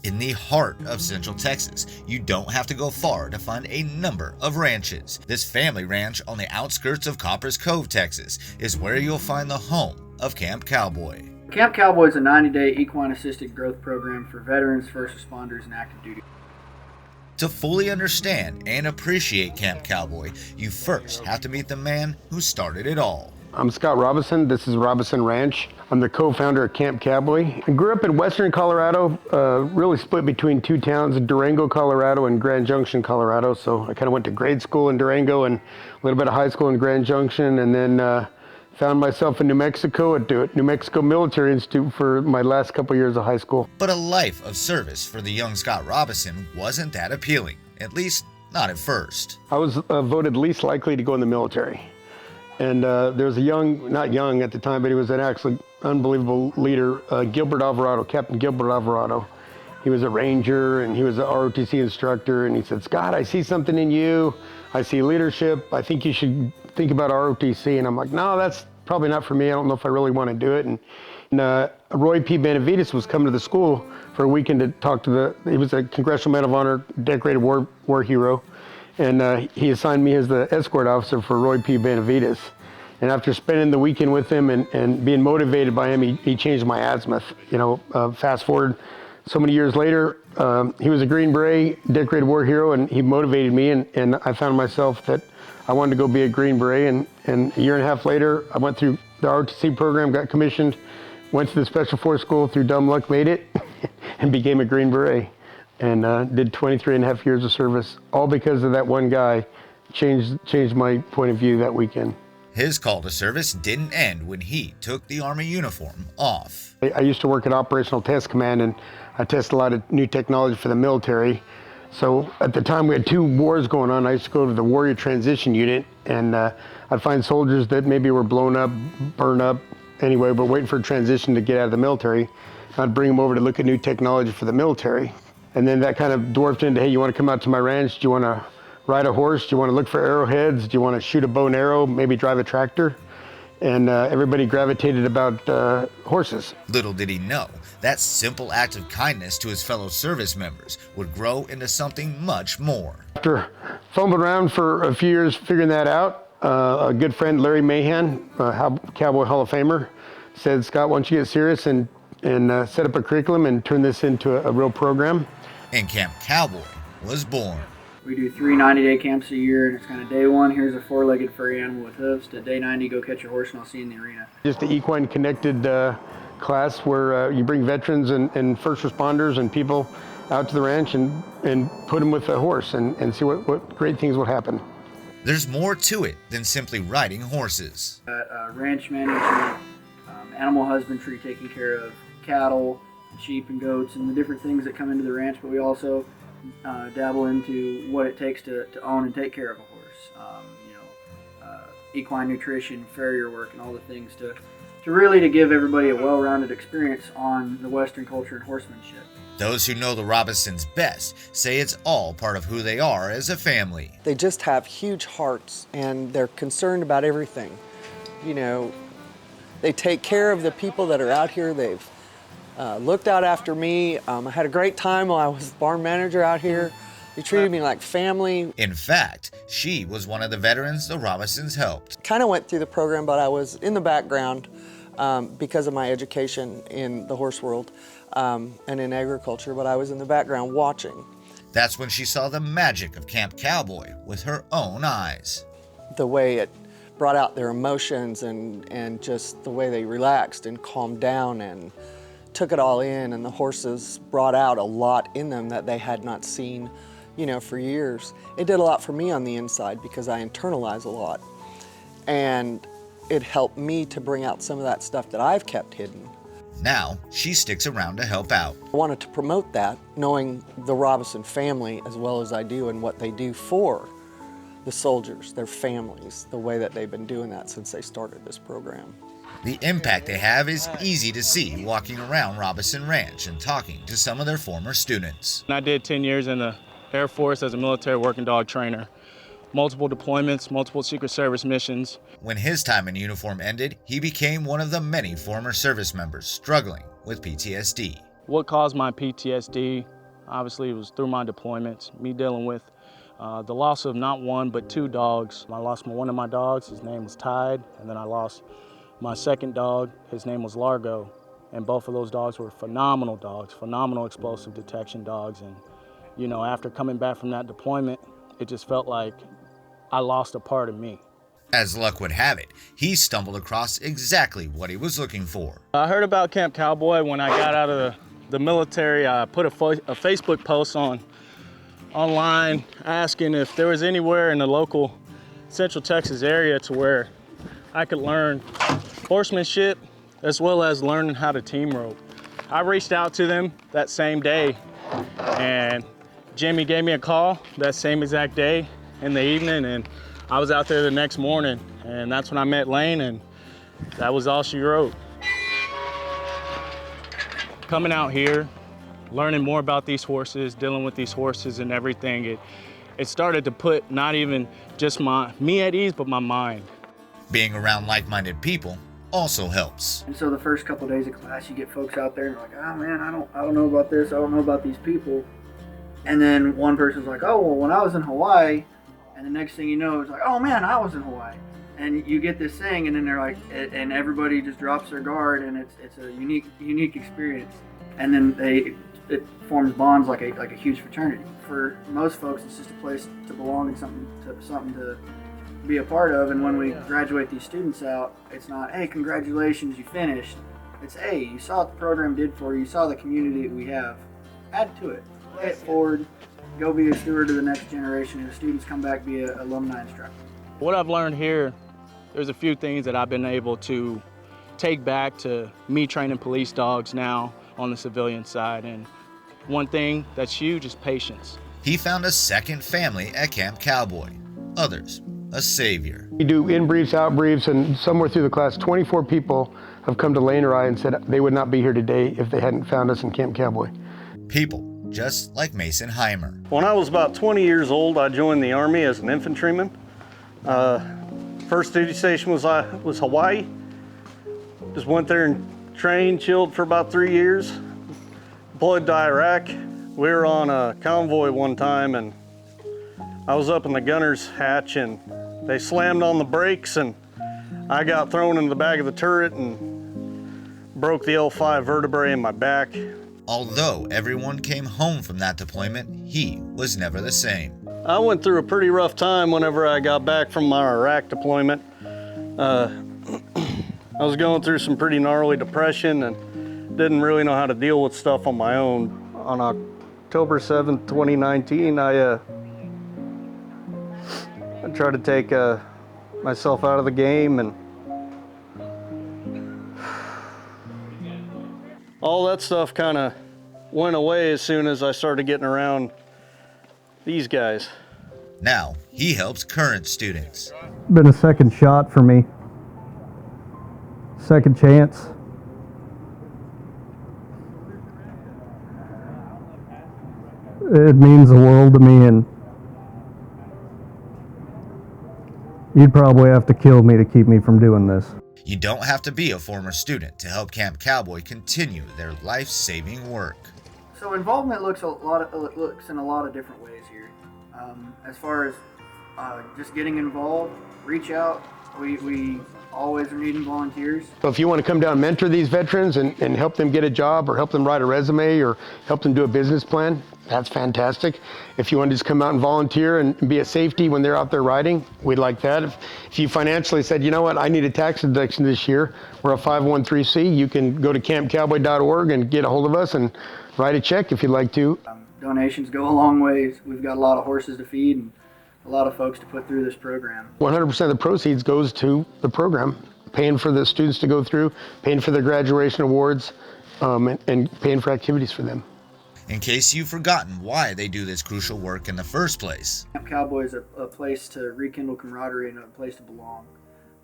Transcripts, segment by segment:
In the heart of Central Texas, you don't have to go far to find a number of ranches. This family ranch on the outskirts of Coppers Cove, Texas, is where you'll find the home of Camp Cowboy. Camp Cowboy is a 90-day equine-assisted growth program for veterans, first responders, and active duty. To fully understand and appreciate Camp Cowboy, you first have to meet the man who started it all. I'm Scott Robinson. This is Robinson Ranch. I'm the co-founder of Camp Cowboy. I grew up in western Colorado, really split between two towns, Durango, Colorado and Grand Junction, Colorado. So I kind of went to grade school in Durango and a little bit of high school in Grand Junction, and then found myself in New Mexico at New Mexico Military Institute for my last couple years of high school. But a life of service for the young Scott Robinson wasn't that appealing, at least not at first. I was voted least likely to go in the military. And there was a not young at the time, but he was an actually unbelievable leader, Gilbert Alvarado, Captain Gilbert Alvarado. He was a ranger and he was an ROTC instructor, and he said, "Scott, I see something in you. I see leadership. I think you should think about ROTC." And I'm like, "No, that's probably not for me. I don't know if I really want to do it." And Roy P. Benavides was coming to the school for a weekend to talk to he was a Congressional Medal of Honor, decorated war hero. And he assigned me as the escort officer for Roy P. Benavides. And after spending the weekend with him and being motivated by him, he changed my azimuth. Fast forward so many years later, he was a Green Beret, decorated war hero, and he motivated me. And I found myself that I wanted to go be a Green Beret. And a year and a half later, I went through the ROTC program, got commissioned, went to the Special Force School, through dumb luck made it, and became a Green Beret. And did 23 and a half years of service, all because of that one guy. Changed my point of view that weekend. His call to service didn't end when he took the Army uniform off. I used to work at Operational Test Command, and I test a lot of new technology for the military. So at the time we had two wars going on. I used to go to the Warrior Transition Unit, and I'd find soldiers that maybe were blown up, burned up, anyway, but waiting for a transition to get out of the military. I'd bring them over to look at new technology for the military. And then that kind of dwarfed into, hey, you want to come out to my ranch? Do you want to ride a horse? Do you want to look for arrowheads? Do you want to shoot a bow and arrow? Maybe drive a tractor? And everybody gravitated about horses. Little did he know, that simple act of kindness to his fellow service members would grow into something much more. After fumbling around for a few years figuring that out, a good friend, Larry Mahan, Cowboy Hall of Famer, said, "Scott, why don't you get serious and set up a curriculum and turn this into a real program?" And Camp Cowboy was born. We do 3 90-day camps a year, and it's kind of day 1, here's a 4-legged furry animal with hooves, to day 90, go catch a horse and I'll see you in the arena. Just an equine connected class where you bring veterans and first responders and people out to the ranch and put them with a horse and see what great things will happen. There's more to it than simply riding horses. Ranch management, animal husbandry, taking care of cattle, sheep and goats, and the different things that come into the ranch, but we also dabble into what it takes to own and take care of a horse. Equine nutrition, farrier work, and all the things to really give everybody a well-rounded experience on the Western culture and horsemanship. Those who know the Robinsons best say it's all part of who they are as a family. They just have huge hearts, and they're concerned about everything. They take care of the people that are out here. They've looked out after me. I had a great time while I was barn manager out here. They treated me like family. In fact, she was one of the veterans the Robinsons helped. Kind of went through the program, but I was in the background because of my education in the horse world and in agriculture, but I was in the background watching. That's when she saw the magic of Camp Cowboy with her own eyes. The way it brought out their emotions and just the way they relaxed and calmed down and took it all in, and the horses brought out a lot in them that they had not seen, for years. It did a lot for me on the inside because I internalize a lot, and it helped me to bring out some of that stuff that I've kept hidden. Now, she sticks around to help out. I wanted to promote that, knowing the Robinson family as well as I do and what they do for the soldiers, their families, the way that they've been doing that since they started this program. The impact they have is easy to see walking around Robinson Ranch and talking to some of their former students. I did 10 years in the Air Force as a military working dog trainer. Multiple deployments, multiple Secret Service missions. When his time in uniform ended, he became one of the many former service members struggling with PTSD. What caused my PTSD? Obviously, it was through my deployments, me dealing with the loss of not one, but two dogs. I lost one of my dogs, his name was Tide, and then I lost my second dog, his name was Largo. And both of those dogs were phenomenal dogs, phenomenal explosive detection dogs. And, you know, after coming back from that deployment, it just felt like I lost a part of me. As luck would have it, he stumbled across exactly what he was looking for. I heard about Camp Cowboy when I got out of the military. I put a Facebook post online asking if there was anywhere in the local Central Texas area to where I could learn horsemanship as well as learning how to team rope. I reached out to them that same day, and Jimmy gave me a call that same exact day in the evening, and I was out there the next morning, and that's when I met Lane, and that was all she wrote. Coming out here, learning more about these horses, dealing with these horses and everything, it started to put not even just me at ease, but my mind. Being around like-minded people also helps. And so the first couple of days of class, you get folks out there and they're like, oh man, I don't know about this, I don't know about these people. And then one person's like, oh, well, when I was in Hawaii, and the next thing you know, it's like, oh man, I was in Hawaii. And you get this thing, and then they're like, and everybody just drops their guard, and it's a unique experience. And then it forms bonds like a huge fraternity. For most folks, it's just a place to belong and something to be a part of. And when we graduate these students out, it's not, hey, congratulations, you finished. It's, hey, you saw what the program did for you, you saw the community that we have. Add to it, play it forward, go be a steward to the next generation, and the students come back, be an alumni instructor. What I've learned here, there's a few things that I've been able to take back to me training police dogs now on the civilian side. And one thing that's huge is patience. He found a second family at Camp Cowboy. Others, a savior. We do in-briefs, out-briefs, and somewhere through the class, 24 people have come to Lane or I and said they would not be here today if they hadn't found us in Camp Cowboy. People just like Mason Heimer. When I was about 20 years old, I joined the Army as an infantryman. First duty station was Hawaii. Just went there and trained, chilled for about 3 years. Deployed to Iraq. We were on a convoy one time, and I was up in the gunner's hatch, and they slammed on the brakes, and I got thrown into the back of the turret and broke the L5 vertebrae in my back. Although everyone came home from that deployment, he was never the same. I went through a pretty rough time whenever I got back from my Iraq deployment. I was going through some pretty gnarly depression and didn't really know how to deal with stuff on my own. On October 7th, 2019, I tried to take myself out of the game, and all that stuff kind of went away as soon as I started getting around these guys. Now he helps current students. Been a second shot for me. Second chance. It means the world to me, and you'd probably have to kill me to keep me from doing this. You don't have to be a former student to help Camp Cowboy continue their life-saving work. So involvement looks in a lot of different ways here. As far as just getting involved, reach out. We always are needing volunteers. So if you want to come down and mentor these veterans and help them get a job or help them write a resume or help them do a business plan, that's fantastic. If you want to just come out and volunteer and be a safety when they're out there riding, we'd like that. If you financially said, you know what, I need a tax deduction this year, we're a 501(c), you can go to campcowboy.org and get a hold of us and write a check if you'd like to. Donations go a long ways. We've got a lot of horses to feed and a lot of folks to put through this program. 100% of the proceeds goes to the program, paying for the students to go through, paying for their graduation awards, and paying for activities for them. In case you've forgotten why they do this crucial work in the first place. Camp Cowboy is a place to rekindle camaraderie and a place to belong.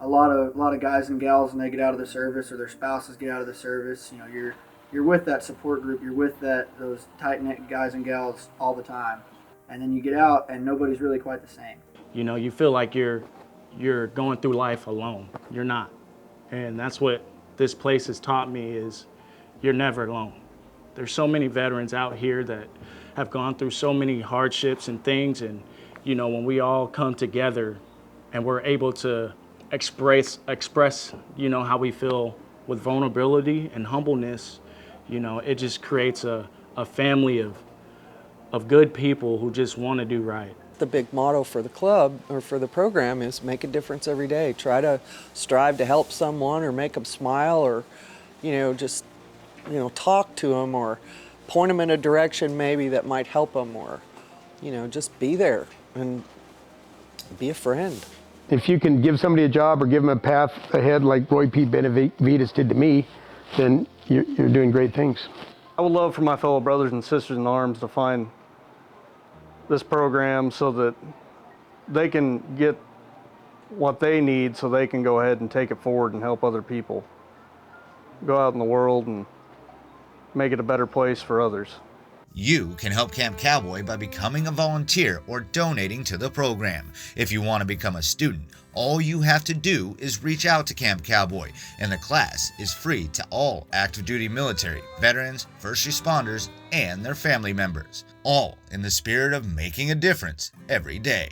A lot of guys and gals, when they get out of the service or their spouses get out of the service, you know, you're with that support group, you're with those tight-knit guys and gals all the time. And then you get out and nobody's really quite the same. You know, you feel like you're going through life alone. You're not. And that's what this place has taught me, is you're never alone. There's so many veterans out here that have gone through so many hardships and things, and when we all come together and we're able to express how we feel with vulnerability and humbleness, it just creates a family of good people who just want to do right. The big motto for the club or for the program is make a difference every day. Try to strive to help someone or make them smile, or just talk to them or point them in a direction maybe that might help them, or just be there and be a friend. If you can give somebody a job or give them a path ahead like Roy P. Benavides did to me, then you're doing great things. I would love for my fellow brothers and sisters in arms to find this program so that they can get what they need, so they can go ahead and take it forward and help other people go out in the world and make it a better place for others. You can help Camp Cowboy by becoming a volunteer or donating to the program. If you want to become a student, all you have to do is reach out to Camp Cowboy, and the class is free to all active duty military, veterans, first responders, and their family members, all in the spirit of making a difference every day.